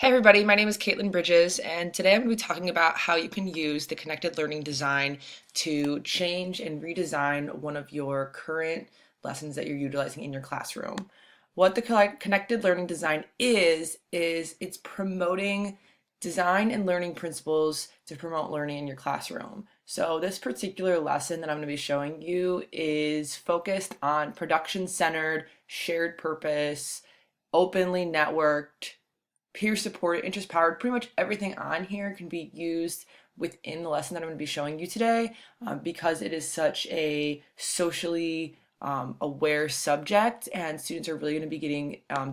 Hey everybody, my name is Caitlin Bridges, and today I'm going to be talking about how you can use the connected learning design to change and redesign one of your current lessons that you're utilizing in your classroom. What the connected learning design is it's promoting design and learning principles to promote learning in your classroom. So this particular lesson that I'm going to be showing you is focused on production-centered, shared purpose, openly networked, peer supported, interest powered. Pretty much everything on here can be used within the lesson that I'm going to be showing you today, because it is such a socially aware subject, and students are really going to be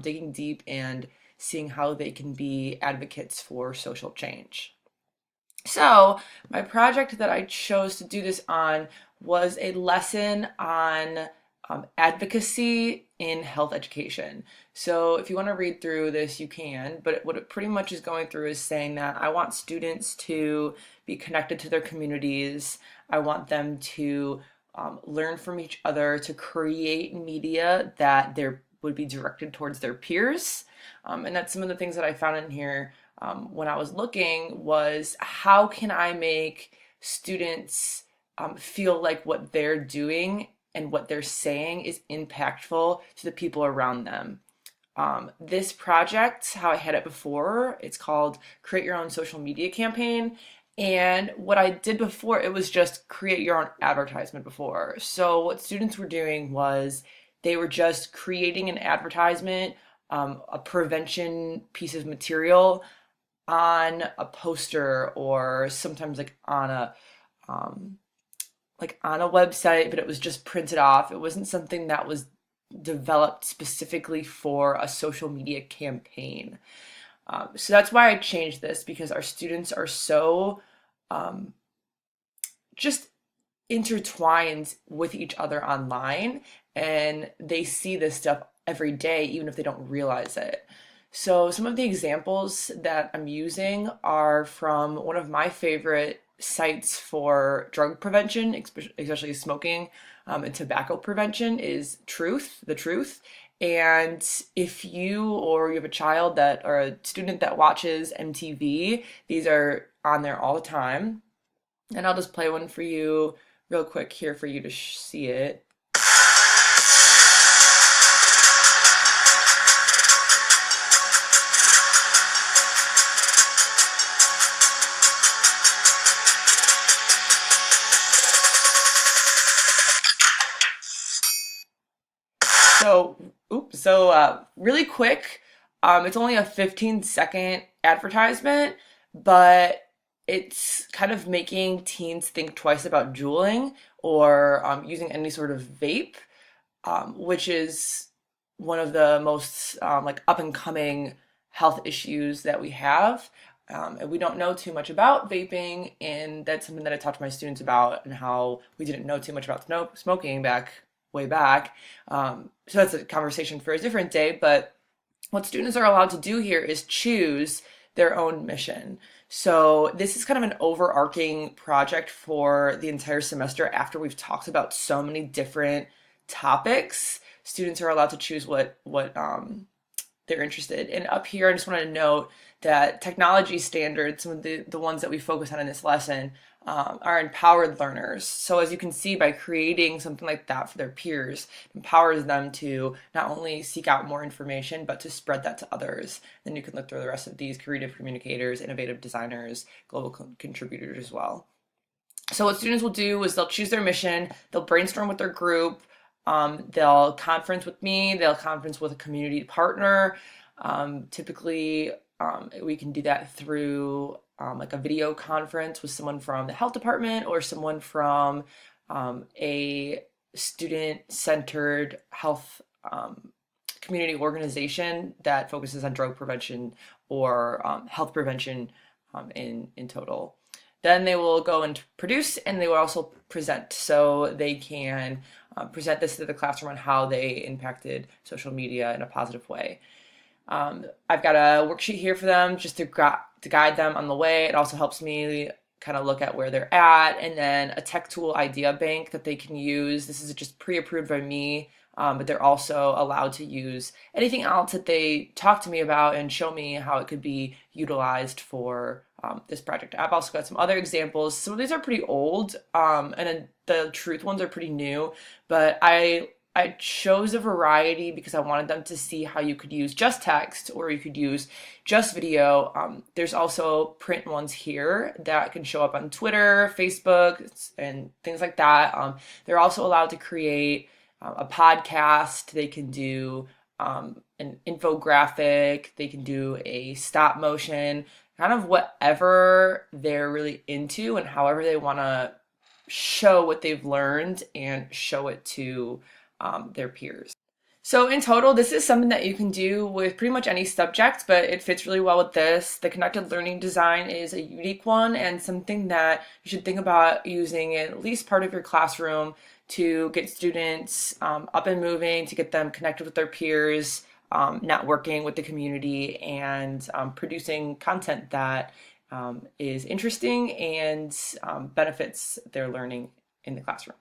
digging deep and seeing how they can be advocates for social change. So my project that I chose to do this on was a lesson on advocacy in health education. So if you want to read through this, you can, but what it pretty much is going through is saying that I want students to be connected to their communities. I want them to learn from each other, to create media that would be directed towards their peers. And that's some of the things that I found in here when I was looking was how can I make students feel like what they're doing and what they're saying is impactful to the people around them. This project, how I had it before, it's called Create Your Own Social Media Campaign. And what I did before, it was just create your own advertisement before. So what students were doing was they were just creating an advertisement, a prevention piece of material on a poster, or sometimes on a website, but it was just printed off. It wasn't something that was developed specifically for a social media campaign. So that's why I changed this, because our students are so just intertwined with each other online, and they see this stuff every day, even if they don't realize it. So some of the examples that I'm using are from one of my favorite sites for drug prevention, especially smoking and tobacco prevention, is The Truth. And if you have a child or a student that watches MTV, these are on there all the time. And I'll just play one for you real quick here for you to see it. Really quick, it's only a 15-second advertisement, but it's kind of making teens think twice about juuling or using any sort of vape, which is one of the most up and coming health issues that we have. And we don't know too much about vaping, and that's something that I talked to my students about, and how we didn't know too much about smoking way back. So that's a conversation for a different day, but what students are allowed to do here is choose their own mission. So this is kind of an overarching project for the entire semester. After we've talked about so many different topics, students are allowed to choose what they're interested in. And up here, I just want to note that technology standards, some of the ones that we focus on in this lesson, are empowered learners. So as you can see, by creating something like that for their peers, it empowers them to not only seek out more information, but to spread that to others. Then you can look through the rest of these: creative communicators, innovative designers, global contributors as well. So what students will do is they'll choose their mission, they'll brainstorm with their group, they'll conference with me, they'll conference with a community partner. Typically, we can do that through like a video conference with someone from the health department, or someone from a student-centered health community organization that focuses on drug prevention or health prevention in total. Then they will go and produce, and they will also present. So they can present this to the classroom on how they impacted social media in a positive way. I've got a worksheet here for them just to guide them on the way. It also helps me kind of look at where they're at, and then a tech tool idea bank that they can use. This is just pre-approved by me. but they're also allowed to use anything else that they talk to me about and show me how it could be utilized for this project. I've also got some other examples. Some of these are pretty old, and then the truth ones are pretty new, but I chose a variety because I wanted them to see how you could use just text or you could use just video. There's also print ones here that can show up on Twitter, Facebook, and things like that. They're also allowed to create a podcast. They can do an infographic. They can do a stop motion, kind of whatever they're really into and however they want to show what they've learned and show it to their peers. So in total, this is something that you can do with pretty much any subject, but it fits really well with this. The connected learning design is a unique one and something that you should think about using in at least part of your classroom to get students up and moving, to get them connected with their peers, networking with the community, and producing content that is interesting and benefits their learning in the classroom.